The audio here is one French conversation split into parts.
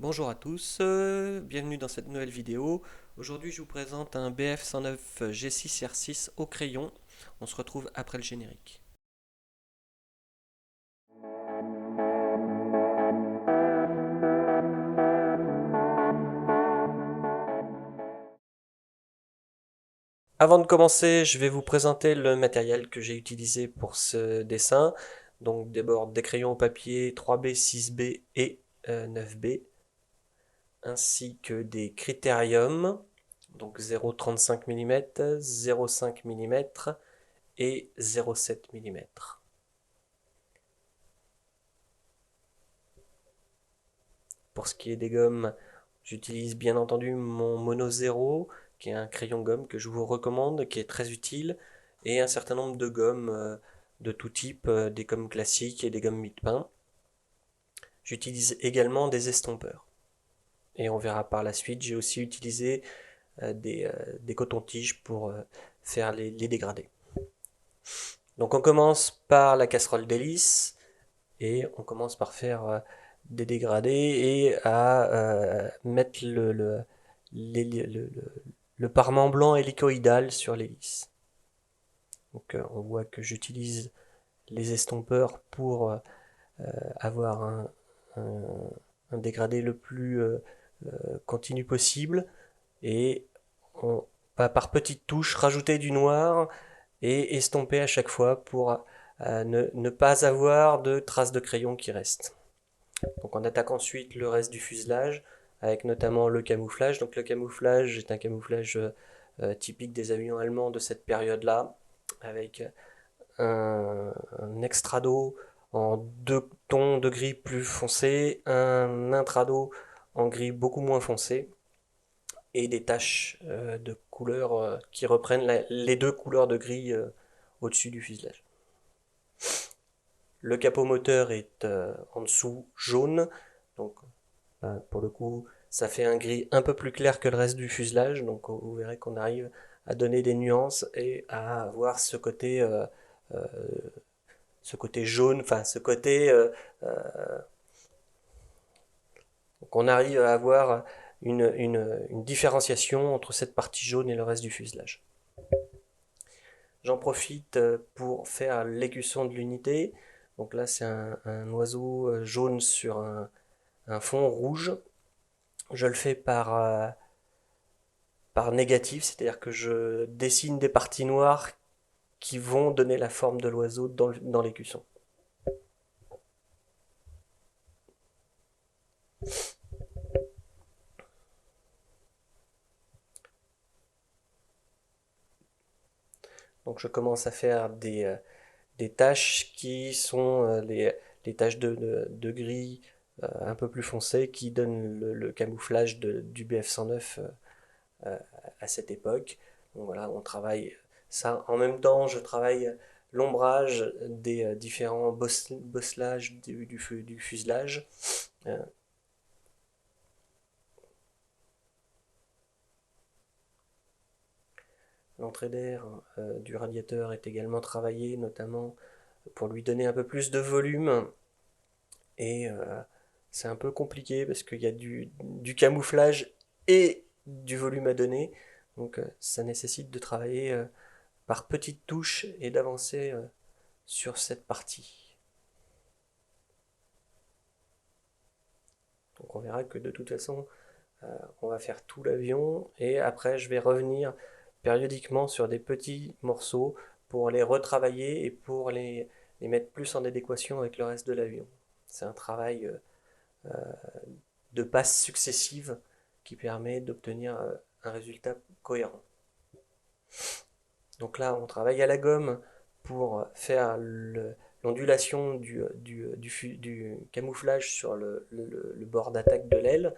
Bonjour à tous, bienvenue dans cette nouvelle vidéo. Aujourd'hui je vous présente un BF109 G6R6 au crayon. On se retrouve après le générique. Avant de commencer, je vais vous présenter le matériel que j'ai utilisé pour ce dessin. Donc d'abord des crayons au papier 3B, 6B et 9B, ainsi que des critériums, donc 0,35 mm, 0,5 mm et 0,7 mm. Pour ce qui est des gommes, j'utilise bien entendu mon Mono Zero, qui est un crayon gomme que je vous recommande, qui est très utile, et un certain nombre de gommes de tout type, des gommes classiques et des gommes mie-de-pain. J'utilise également des estompeurs. Et on verra par la suite, j'ai aussi utilisé des cotons-tiges pour faire les dégradés. Donc on commence par la casserole d'hélice, et on commence par faire des dégradés et à mettre le parement blanc hélicoïdal sur l'hélice. Donc on voit que j'utilise les estompeurs pour avoir un, un dégradé le plus continu possible, et on va par petites touches rajouter du noir et estomper à chaque fois pour ne pas avoir de traces de crayon qui restent. Donc on attaque ensuite le reste du fuselage avec notamment le camouflage. Donc le camouflage est un camouflage typique des avions allemands de cette période-là, avec un extrado en deux tons de gris plus foncé, un intrado en gris beaucoup moins foncé, et des taches de couleurs qui reprennent les deux couleurs de gris au-dessus du fuselage. Le capot moteur est en dessous jaune, donc pour le coup, ça fait un gris un peu plus clair que le reste du fuselage, donc vous verrez qu'on arrive à donner des nuances et à avoir euh, ce côté jaune, enfin ce côté qu'on arrive à avoir une différenciation entre cette partie jaune et le reste du fuselage. J'en profite pour faire l'écusson de l'unité. Donc là, c'est un oiseau jaune sur un fond rouge. Je le fais par négatif, c'est-à-dire que je dessine des parties noires qui vont donner la forme de l'oiseau dans l'écusson. Donc je commence à faire des tâches qui sont les tâches de gris un peu plus foncé qui donnent le camouflage du BF109 à cette époque. Donc voilà, on travaille ça. En même temps, je travaille l'ombrage des différents bosselages du fuselage. Euh, L'entrée d'air du radiateur est également travaillée, notamment pour lui donner un peu plus de volume. Et c'est un peu compliqué parce qu'il y a du camouflage et du volume à donner. Donc ça nécessite de travailler par petites touches et d'avancer sur cette partie. Donc on verra que de toute façon, on va faire tout l'avion et après je vais revenir périodiquement sur des petits morceaux pour les retravailler et pour les mettre plus en adéquation avec le reste de l'avion. C'est un travail de passes successives qui permet d'obtenir un résultat cohérent. Donc là, on travaille à la gomme pour faire l'ondulation du camouflage sur le bord d'attaque de l'aile,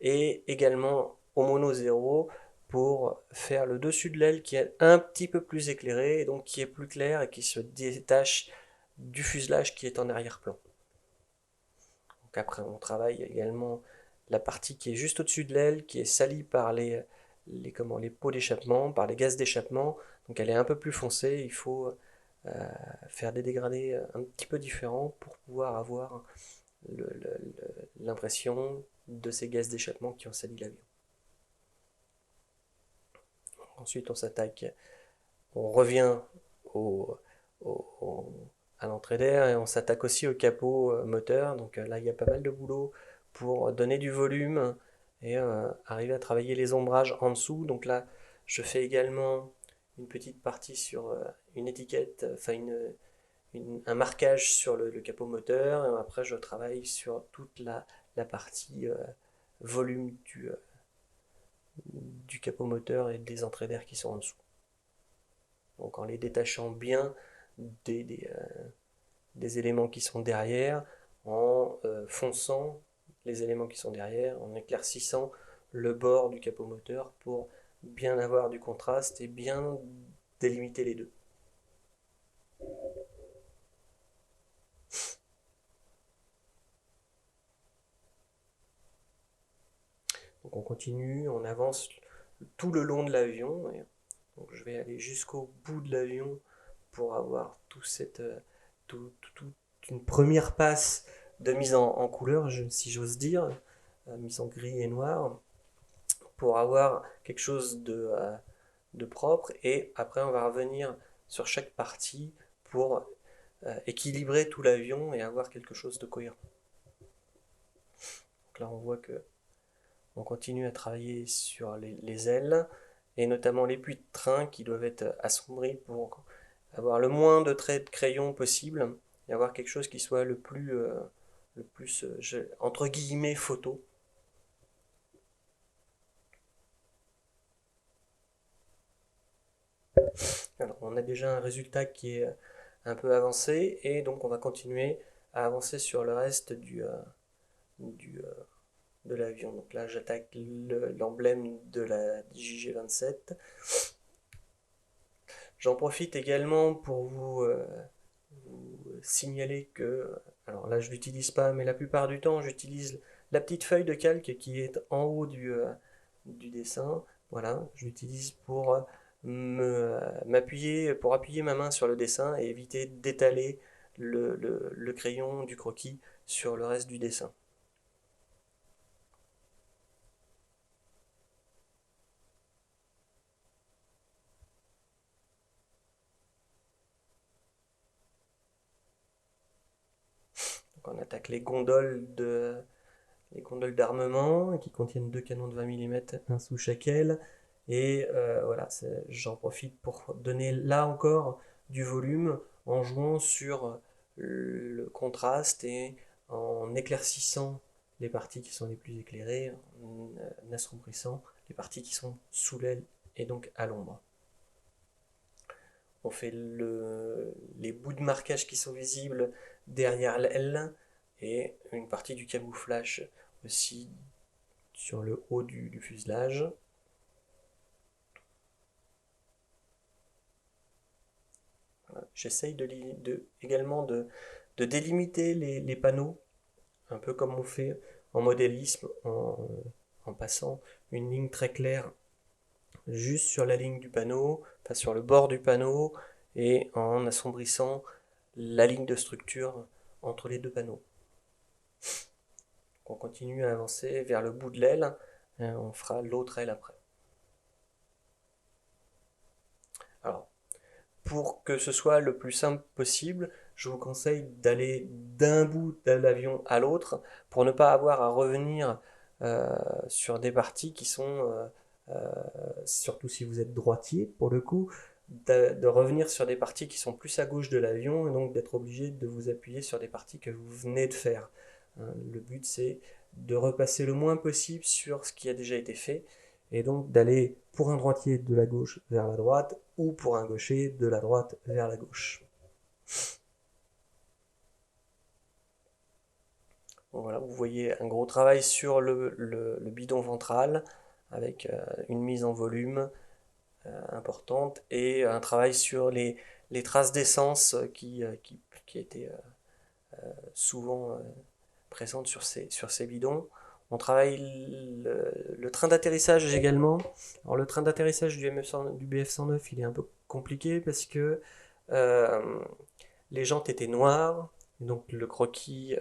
et également au mono zéro pour faire le dessus de l'aile qui est un petit peu plus éclairé, et donc qui est plus clair et qui se détache du fuselage qui est en arrière-plan. Donc après, on travaille également la partie qui est juste au-dessus de l'aile, qui est salie par les pots d'échappement, par les gaz d'échappement. Donc elle est un peu plus foncée. Il faut faire des dégradés un petit peu différents pour pouvoir avoir l'impression de ces gaz d'échappement qui ont sali l'avion. Ensuite, on revient au, au, à l'entrée d'air et on s'attaque aussi au capot moteur. Donc là, il y a pas mal de boulot pour donner du volume et arriver à travailler les ombrages en dessous. Donc là, je fais également une petite partie sur une étiquette, enfin un marquage sur le capot moteur. Et après, je travaille sur toute la partie volume du capot moteur et des entrées d'air qui sont en dessous. Donc en les détachant bien des éléments qui sont derrière, en fonçant les éléments qui sont derrière, en éclaircissant le bord du capot moteur pour bien avoir du contraste et bien délimiter les deux. Donc on continue, on avance tout le long de l'avion. Donc je vais aller jusqu'au bout de l'avion pour avoir toute une première passe de mise en couleur, si j'ose dire, mise en gris et noir, pour avoir quelque chose de propre. Et après, on va revenir sur chaque partie pour équilibrer tout l'avion et avoir quelque chose de cohérent. Donc là, on voit que on continue à travailler sur les ailes et notamment les puits de train qui doivent être assombris pour avoir le moins de traits de crayon possible et avoir quelque chose qui soit le plus entre guillemets photo. Alors, on a déjà un résultat qui est un peu avancé et donc on va continuer à avancer sur le reste du, de l'avion. Donc là, j'attaque l'emblème de la JG27. J'en profite également pour vous signaler que, alors là, je l'utilise pas, mais la plupart du temps, j'utilise la petite feuille de calque qui est en haut du dessin. Voilà, je l'utilise pour m'appuyer, pour appuyer ma main sur le dessin et éviter d'étaler le crayon du croquis sur le reste du dessin. Donc on attaque les gondoles d'armement qui contiennent deux canons de 20 mm, un sous chaque aile. Et voilà, j'en profite pour donner là encore du volume en jouant sur le contraste et en éclaircissant les parties qui sont les plus éclairées, en assombrissant les parties qui sont sous l'aile et donc à l'ombre. On fait les bouts de marquage qui sont visibles derrière l'aile et une partie du camouflage aussi sur le haut du fuselage. Voilà. J'essaye également de délimiter les panneaux, un peu comme on fait en modélisme, en passant une ligne très claire juste sur la ligne du panneau, enfin sur le bord du panneau, et en assombrissant la ligne de structure entre les deux panneaux. On continue à avancer vers le bout de l'aile, on fera l'autre aile après. Alors, pour que ce soit le plus simple possible, je vous conseille d'aller d'un bout de l'avion à l'autre pour ne pas avoir à revenir sur des parties qui sont, surtout si vous êtes droitier pour le coup, de revenir sur des parties qui sont plus à gauche de l'avion et donc d'être obligé de vous appuyer sur des parties que vous venez de faire. Le but c'est de repasser le moins possible sur ce qui a déjà été fait et donc d'aller pour un droitier de la gauche vers la droite ou pour un gaucher de la droite vers la gauche. Bon, voilà, vous voyez un gros travail sur le bidon ventral avec une mise en volume importante et un travail sur les traces d'essence qui étaient souvent présentes sur ces bidons. On travaille le train d'atterrissage également. Alors le train d'atterrissage du BF-109, il est un peu compliqué parce que euh, les jantes étaient noires, et donc le croquis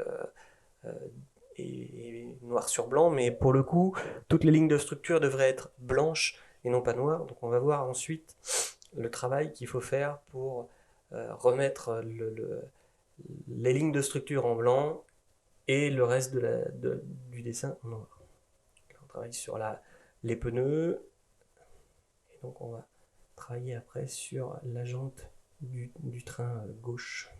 et noir sur blanc, mais pour le coup, toutes les lignes de structure devraient être blanches et non pas noires. Donc on va voir ensuite le travail qu'il faut faire pour remettre les lignes de structure en blanc et le reste du dessin en noir. On travaille sur les pneus, et donc on va travailler après sur la jante du train gauche.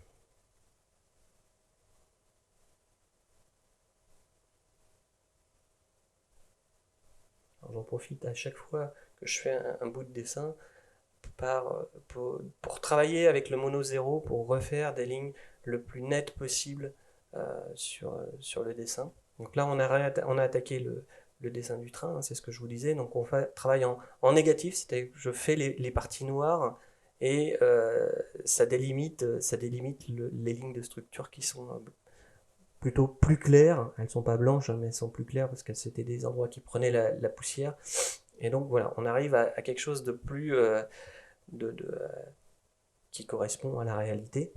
J'en profite à chaque fois que je fais un bout de dessin pour travailler avec le mono 0 pour refaire des lignes le plus nettes possible sur le dessin. Donc là, on a attaqué le dessin du train, hein, c'est ce que je vous disais. Donc on travaille en négatif, c'est-à-dire que je fais les parties noires et ça délimite les lignes de structure qui sont plutôt plus claires. Elles ne sont pas blanches, mais elles sont plus claires parce que c'était des endroits qui prenaient la poussière. Et donc voilà, on arrive à quelque chose de plus qui correspond à la réalité,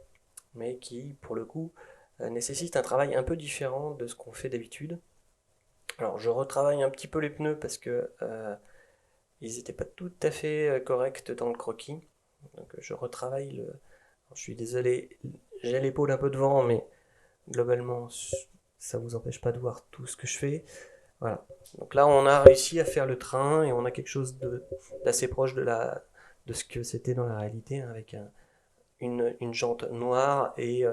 mais qui, pour le coup, nécessite un travail un peu différent de ce qu'on fait d'habitude. Alors, je retravaille un petit peu les pneus parce que ils n'étaient pas tout à fait corrects dans le croquis. Donc, je retravaille le. Alors, je suis désolé, j'ai l'épaule un peu devant, mais globalement, ça vous empêche pas de voir tout ce que je fais. Voilà. Donc là, on a réussi à faire le train et on a quelque chose d'assez proche de ce que c'était dans la réalité, hein, avec une jante noire et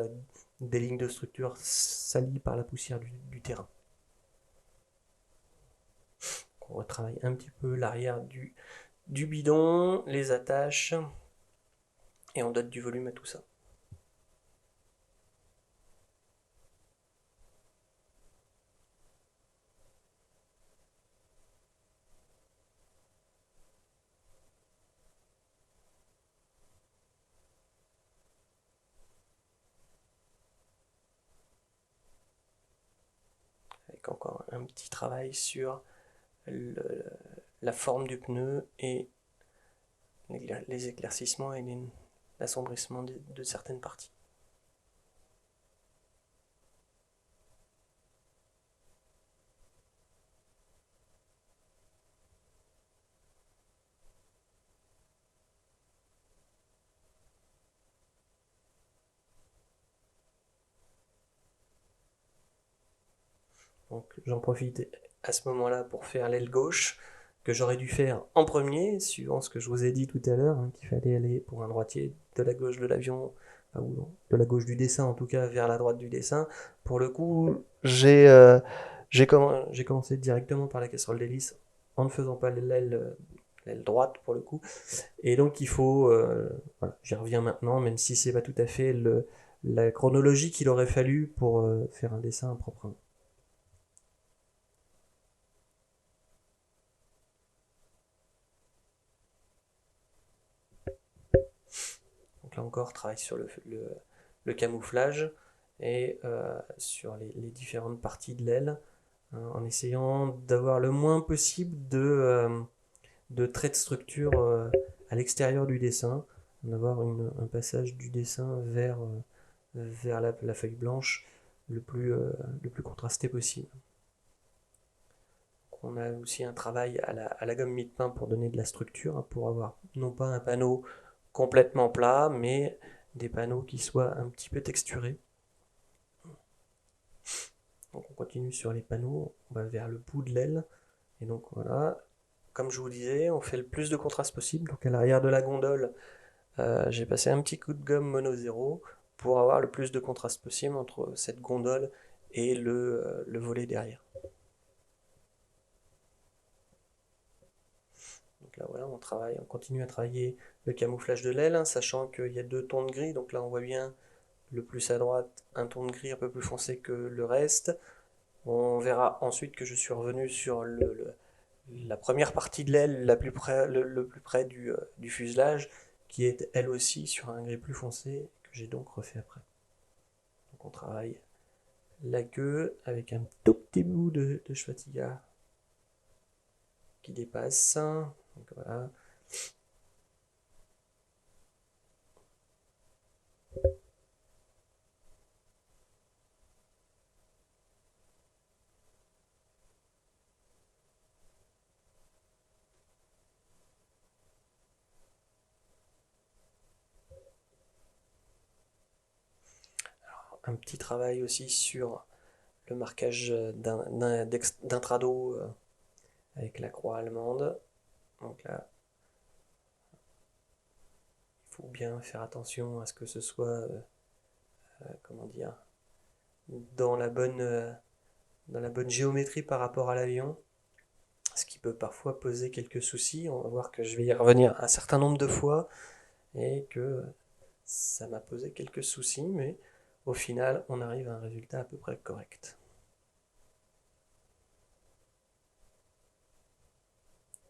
des lignes de structure salies par la poussière du terrain. On retravaille un petit peu l'arrière du bidon, les attaches, et on donne du volume à tout ça. Avec encore un petit travail sur le, la forme du pneu et les éclaircissements et l'assombrissement de certaines parties. Donc j'en profite à ce moment-là pour faire l'aile gauche, que j'aurais dû faire en premier, suivant ce que je vous ai dit tout à l'heure, hein, qu'il fallait aller pour un droitier de la gauche de l'avion, ou de la gauche du dessin en tout cas, vers la droite du dessin. Pour le coup, j'ai commencé directement par la casserole d'hélice en ne faisant pas l'aile droite pour le coup. Et donc il faut, voilà, j'y reviens maintenant, même si c'est pas tout à fait la chronologie qu'il aurait fallu pour faire un dessin proprement. Donc là encore, travaille sur le camouflage et sur les différentes parties de l'aile, hein, en essayant d'avoir le moins possible de traits de structure à l'extérieur du dessin, d'avoir un passage du dessin vers la feuille blanche le plus contrasté possible. Donc on a aussi un travail à la gomme mie-de-pain pour donner de la structure, hein, pour avoir non pas un panneau complètement plat, mais des panneaux qui soient un petit peu texturés. Donc on continue sur les panneaux, on va vers le bout de l'aile. Et donc voilà, comme je vous disais, on fait le plus de contraste possible. Donc à l'arrière de la gondole, j'ai passé un petit coup de gomme mono 0 pour avoir le plus de contraste possible entre cette gondole et le volet derrière. Donc là voilà, on continue à travailler le camouflage de l'aile, hein, sachant qu'il y a deux tons de gris. Donc là on voit bien le plus à droite, un ton de gris un peu plus foncé que le reste. On verra ensuite que je suis revenu sur la première partie de l'aile le plus près du fuselage, qui est elle aussi sur un gris plus foncé, que j'ai donc refait après. Donc on travaille la queue avec un tout petit bout de chevatiga qui dépasse. Donc voilà. un petit travail aussi sur le marquage d'intrado avec la croix allemande. Donc là, il faut bien faire attention à ce que ce soit, comment dire, dans dans la bonne géométrie par rapport à l'avion, ce qui peut parfois poser quelques soucis. On va voir que je vais y revenir un certain nombre de fois et que ça m'a posé quelques soucis, mais au final, on arrive à un résultat à peu près correct.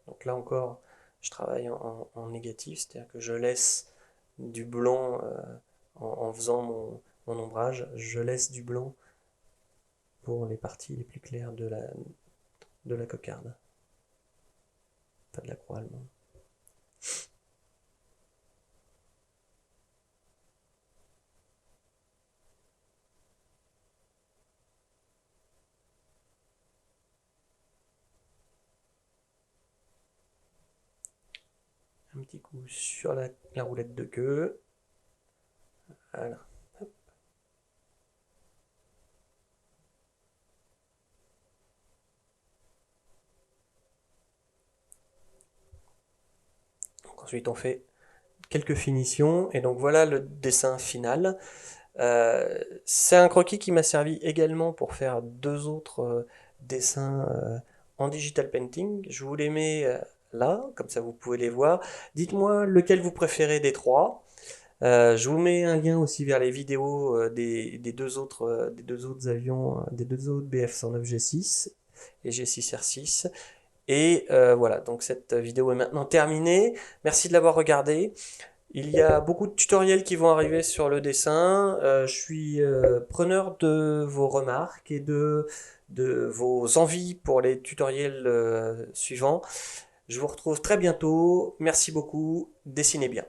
Donc là encore, je travaille en négatif, c'est-à-dire que je laisse du blanc en faisant mon ombrage, je laisse du blanc pour les parties les plus claires de la cocarde, pas de la croix allemande. Un petit coup sur la roulette de queue. Voilà. Donc ensuite on fait quelques finitions et donc voilà le dessin final. C'est un croquis qui m'a servi également pour faire deux autres dessins en digital painting. Je vous les mets là, comme ça vous pouvez les voir. Dites-moi lequel vous préférez des trois. Je vous mets un lien aussi vers les vidéos des deux autres avions, des deux autres BF-109 G6 et G6R6. Et voilà, donc cette vidéo est maintenant terminée. Merci de l'avoir regardée. Il y a beaucoup de tutoriels qui vont arriver sur le dessin. Je suis preneur de vos remarques et de vos envies pour les tutoriels suivants. Je vous retrouve très bientôt. Merci beaucoup. Dessinez bien.